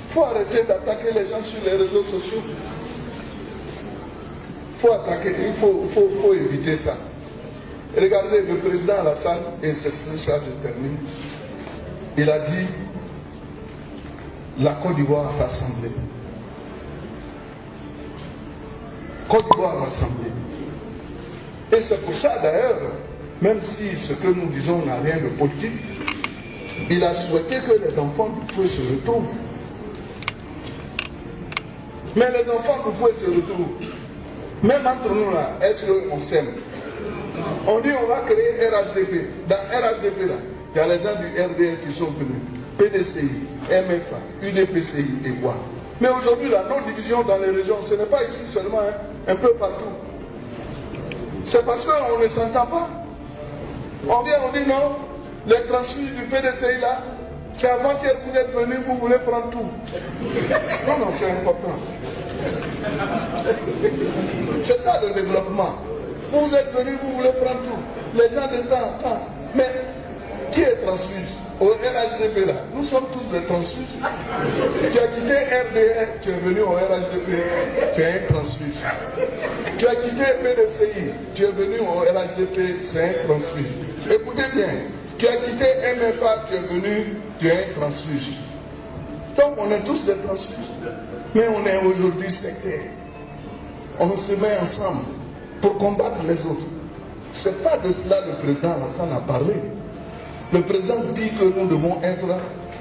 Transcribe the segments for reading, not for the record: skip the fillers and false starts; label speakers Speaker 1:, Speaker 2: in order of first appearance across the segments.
Speaker 1: faut arrêter d'attaquer les gens sur les réseaux sociaux. Faut attaquer, faut éviter ça. Regardez le président Alassane, et c'est ça je termine. Il a dit la Côte d'Ivoire rassemblée. Côte d'Ivoire rassemblée. Et c'est pour ça d'ailleurs, même si ce que nous disons n'a rien de politique, il a souhaité que les enfants du feu se retrouvent. Mais les enfants du feu se retrouvent. Même entre nous là, est-ce qu'on s'aime? On dit on va créer RHDP. Dans RHDP là, il y a les gens du RDR qui sont venus. PDCI, MFA, UDPCI et quoi. Mais aujourd'hui là, nos divisions dans les régions, ce n'est pas ici seulement, hein, un peu partout. C'est parce qu'on ne s'entend pas. On vient, on dit non, les transfuges du PDCI là, c'est avant-hier que vous êtes venus, vous voulez prendre tout. Non, non, c'est important. C'est ça le développement. Vous êtes venus, vous voulez prendre tout. Les gens de temps. Mais qui est transfuge? Au RHDP là, nous sommes tous des transfuges. Tu as quitté RDR, tu es venu au RHDP, tu es un transfuge. Tu as quitté PDCI, tu es venu au RHDP, c'est un transfuge. Écoutez bien, tu as quitté MFA, tu es venu, tu es un transfuge. Donc on est tous des transfuges. Mais on est aujourd'hui sectaires. On se met ensemble pour combattre les autres. Ce n'est pas de cela que le président Alassane a parlé. Le président dit que nous devons être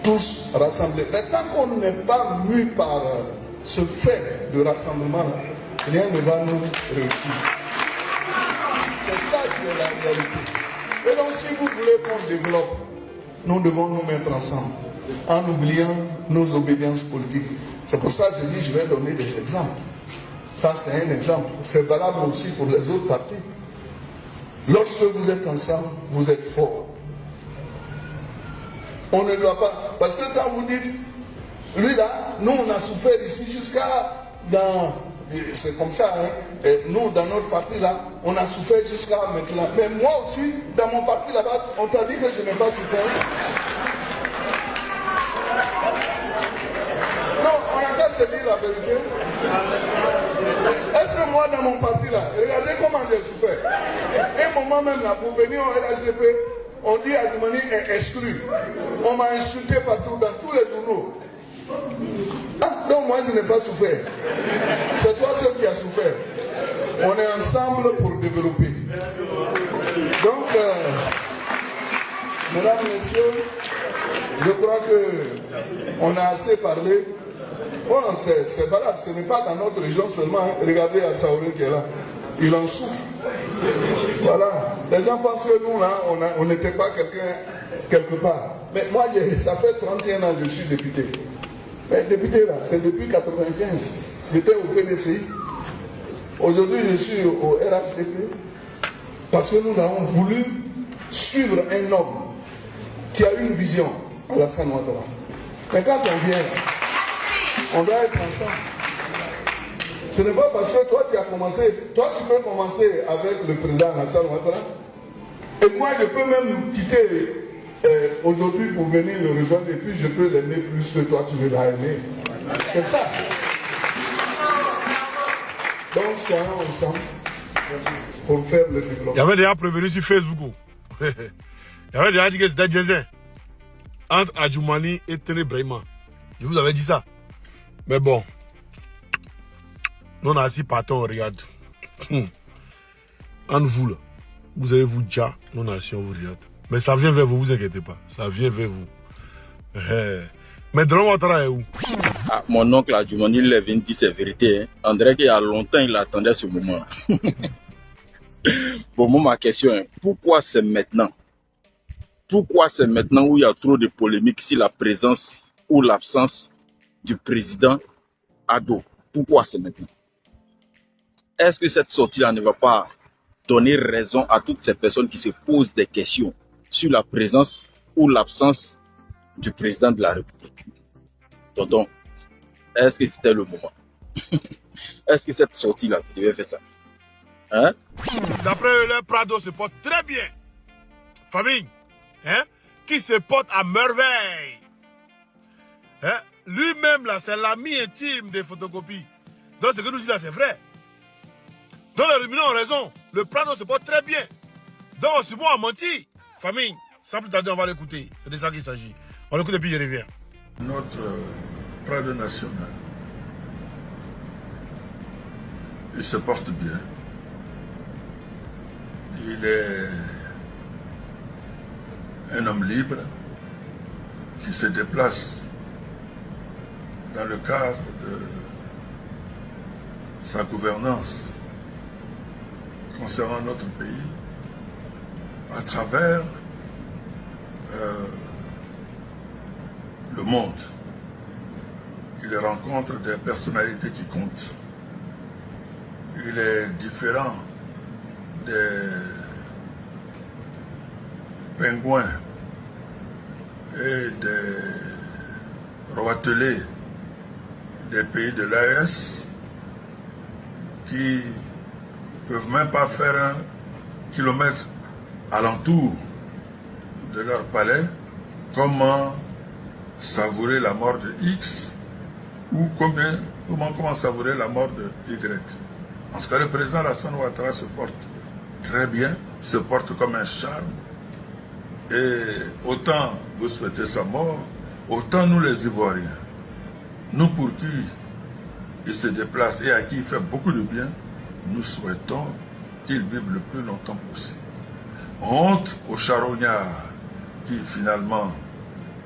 Speaker 1: tous rassemblés. Mais tant qu'on n'est pas mu par ce fait de rassemblement, rien ne va nous réussir. C'est ça qui est la réalité. Et donc si vous voulez qu'on développe, nous devons nous mettre ensemble en oubliant nos obédiences politiques. C'est pour ça que je dis, je vais donner des exemples. Ça, c'est un exemple. C'est valable aussi pour les autres partis. Lorsque vous êtes ensemble, vous êtes forts. On ne doit pas... Parce que quand vous dites, lui là, nous on a souffert ici jusqu'à dans... C'est comme ça, hein. Et nous, dans notre parti là, on a souffert jusqu'à maintenant. Mais moi aussi, dans mon parti là-bas, on t'a dit que je n'ai pas souffert. Non, on a qu'à se dire la vérité. Est-ce que moi, dans mon parti là, regardez comment j'ai souffert. Un moment même là, pour venir au RHDP, on dit Adjumani est exclu. On m'a insulté partout, dans tous les journaux. Ah, donc moi, je n'ai pas souffert. C'est toi seul qui as souffert. On est ensemble pour développer. Donc, mesdames, messieurs, je crois qu'on a assez parlé. Bon, c'est valable, ce n'est pas dans notre région seulement. Hein. Regardez à Saouré qui est là. Il en souffre. Voilà. Les gens pensent que nous, là, on n'était pas quelqu'un quelque part. Mais moi, ça fait 31 ans que je suis député. Mais député, là, c'est depuis 1995. J'étais au PDCI. Aujourd'hui, je suis au RHDP. Parce que nous avons voulu suivre un homme qui a une vision, Alassane Ouattara. Mais quand on vient, on doit être ensemble. Ce n'est pas parce que toi tu as commencé, toi tu peux commencer avec le président Alassane Ouattara. Et moi je peux même quitter aujourd'hui pour venir le rejoindre et puis je peux l'aimer plus que toi tu ne l'as aimé. C'est ça. Donc soyons ensemble pour faire le développement.
Speaker 2: Il y avait déjà prévenu sur Facebook. Il y avait déjà dit que c'était Djezin entre Adjumani et Téné Brahima. Je vous avais dit ça. Mais bon, nous on a assis partout, on regarde. Entre vous là, vous allez vous dire, nous on a assis, on vous regarde. Mais ça vient vers vous, vous inquiétez pas. Ça vient vers vous. Mais Dron Ouattara est où?
Speaker 3: Ah, mon oncle Adjumani, il est venu dire ses vérités. Hein. André, il y a longtemps, il attendait ce moment. Pour moi, ma question est, pourquoi c'est maintenant? Pourquoi c'est maintenant où il y a trop de polémiques sur la présence ou l'absence du président Ado? Pourquoi c'est maintenant? Est-ce que cette sortie-là ne va pas donner raison à toutes ces personnes qui se posent des questions sur la présence ou l'absence du président de la République? Tonton, est-ce que c'était le moment? Est-ce que cette sortie-là, tu devais faire ça? Hein?
Speaker 2: D'après eux, Prado se porte très bien. Famille, hein? Qui se porte à merveille. Hein? lui-même, là, c'est l'ami intime des photocopies. Donc, ce que nous dit là, c'est vrai. Donc, les ruminants ont raison. Le plan se porte très bien. Donc, Simon a menti. Famille, sans plus tarder, on va l'écouter. C'est de ça qu'il s'agit. On l'écoute et puis il revient.
Speaker 4: Notre Prado national, il se porte bien. Il est un homme libre qui se déplace dans le cadre de sa gouvernance concernant notre pays à travers le monde. Il rencontre des personnalités qui comptent. Il est différent des pingouins et des roitelets des pays de l'AES qui peuvent même pas faire un kilomètre alentour de leur palais. Comment savourer la mort de X ou comment savourer la mort de Y. En tout cas, le président Alassane Ouattara se porte très bien, se porte comme un charme. Et autant vous souhaitez sa mort, autant nous les Ivoiriens, nous pour qui il se déplace et à qui il fait beaucoup de bien, nous souhaitons qu'il vive le plus longtemps possible. Honte aux charognards qui finalement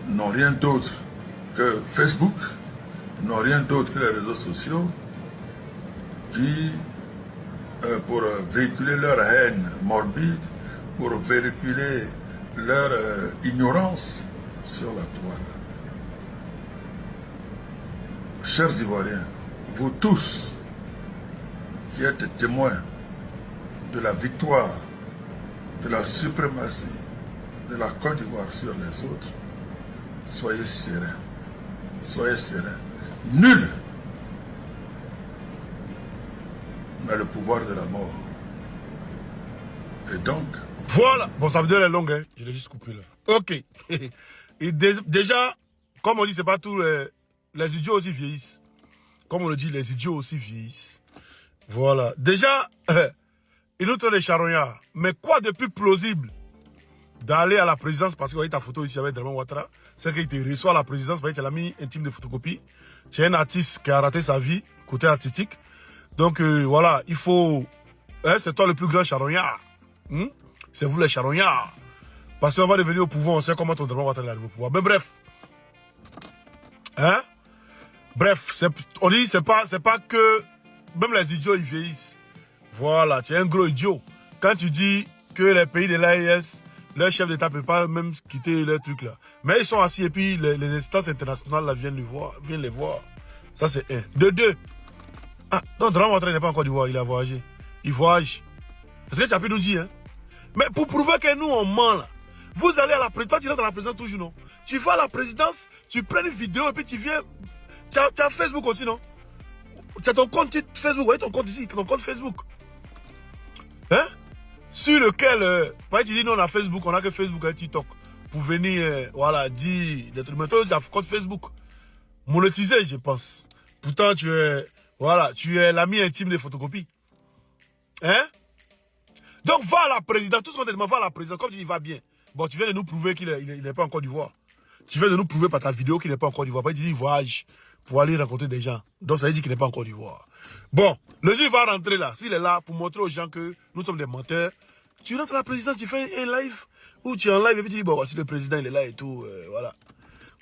Speaker 4: n'ont rien d'autre que Facebook, n'ont rien d'autre que les réseaux sociaux, qui, pour véhiculer leur haine morbide, pour véhiculer leur ignorance sur la toile. Chers Ivoiriens, vous tous qui êtes témoins de la victoire, de la suprématie de la Côte d'Ivoire sur les autres, soyez sereins. Soyez sereins. Nul n'a le pouvoir de la mort. Et donc...
Speaker 2: Voilà. Bon, ça veut dire elle est longue, hein. Je l'ai juste coupé là. Ok. Et déjà, comme on dit, c'est pas tout. Les idiots aussi vieillissent. Comme on le dit, les idiots aussi vieillissent. Voilà. Déjà, il nous traite des charognards. Mais quoi de plus plausible d'aller à la présidence, parce que vous voyez ta photo ici avec Draman Ouattara, c'est qu'il te reçoit à la présidence, vous voyez, tu es l'ami intime de photocopie. Tu es un artiste qui a raté sa vie, côté artistique. Donc voilà, il faut... Hein, c'est toi le plus grand charognard. C'est vous les charognards. Parce qu'on va devenir au pouvoir, on sait comment ton Draman Ouattara arrive au pouvoir. Mais bref. Hein? Bref, on dit c'est pas que... Même les idiots, ils vieillissent. Voilà, tu es un gros idiot. Quand tu dis que les pays de l'AES, leur chef d'État ne peut pas même quitter leur truc là. Mais ils sont assis et puis les instances internationales là, viennent les voir. Ça c'est un. De deux. Ah, donc Draman Ouattara n'est pas encore d'Ivoire, il a voyagé. Il voyage. C'est ce que tu as pu nous dire. Hein? Mais pour prouver que nous on ment là, vous allez à la présidence, toi tu rentres dans la présidence toujours non. Tu vas à la présidence, tu prends une vidéo et puis tu viens. Tu as Facebook aussi non? Tu as ton compte Facebook, vous voyez ton compte ici, ton compte Facebook. Hein? Sur lequel, tu dis non, on a Facebook, on a que Facebook et TikTok. Pour venir, voilà, dire des trucs. Mais toi, tu as compte Facebook. Monétisé, je pense. Pourtant, tu es l'ami intime des photocopies. Hein? Donc, va à la présidence, tout ce qu'on te demande, va à la présidence, comme tu dis, va bien. Bon, tu viens de nous prouver qu'il n'est pas en Côte d'Ivoire. Tu viens de nous prouver par ta vidéo qu'il n'est pas en Côte d'Ivoire. Après, tu dis, voyage pour aller rencontrer des gens. Donc, ça veut dire qu'il n'est pas en Côte d'Ivoire. Bon, le juge va rentrer là. S'il est là pour montrer aux gens que nous sommes des menteurs, tu rentres à la présidence, tu fais un live, ou tu es en live et puis tu dis, bon, voici le président, il est là et tout, voilà.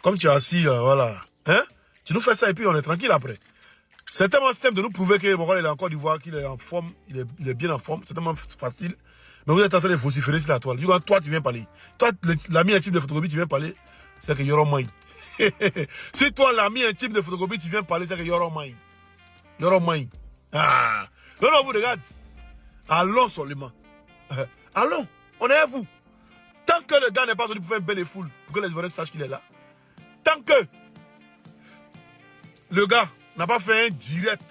Speaker 2: Comme tu es assis, voilà. Hein? Tu nous fais ça et puis on est tranquille après. C'est tellement simple de nous prouver que bon, il est en Côte d'Ivoire, qu'il est en forme, il est bien en forme, c'est tellement facile. Mais vous êtes en train de vociférer sur la toile. Du coup, toi, tu viens parler. Toi, l'ami intime de photocopie, tu viens parler, c'est que Yoro Maï. Si toi, l'ami intime de photocopie, tu viens parler, c'est que Yoro Maï. Yoro Maï. Ah. Non, non, vous regardez. Allons seulement. Allons, on est à vous. Tant que le gars n'est pas venu pour faire belle foule, pour que les Ivoiriens sachent qu'il est là. Tant que le gars n'a pas fait un direct,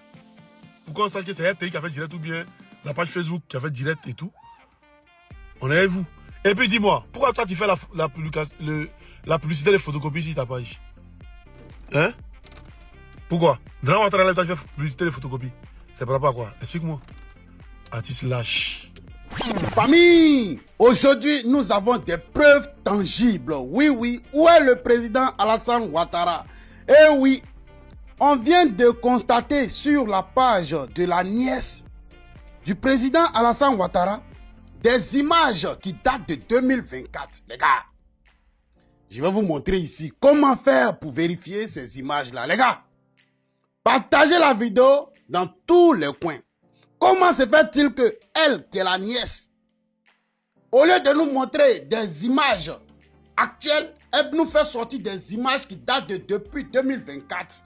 Speaker 2: pour qu'on sache que c'est RTI qui a fait direct ou bien la page Facebook qui a fait direct et tout, on est avec vous. Et puis dis-moi, pourquoi toi tu fais la publicité de photocopies sur ta page? Hein? Pourquoi? Dans votre live, tu as fait publicité de photocopie. C'est par rapport à quoi? Explique-moi. Artiste lâche.
Speaker 5: Famille, aujourd'hui, nous avons des preuves tangibles. Oui, oui, où est le président Alassane Ouattara? Eh oui, on vient de constater sur la page de la nièce du président Alassane Ouattara des images qui datent de 2024. Les gars, je vais vous montrer ici comment faire pour vérifier ces images-là. Les gars, partagez la vidéo dans tous les coins. Comment se fait-il que elle, qui est la nièce, au lieu de nous montrer des images actuelles, elle nous fait sortir des images qui datent de depuis 2024.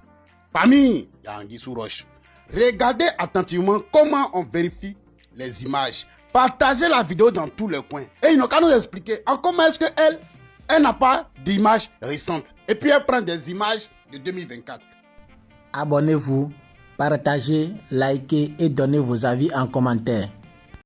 Speaker 5: Famille, Yangui Souroche, regardez attentivement comment on vérifie les images. Partagez la vidéo dans tous les coins. Et ils n'ont qu'à nous expliquer en comment est-ce qu'elle n'a pas d'images récentes. Et puis elle prend des images de 2024.
Speaker 6: Abonnez-vous, partagez, likez et donnez vos avis en commentaire.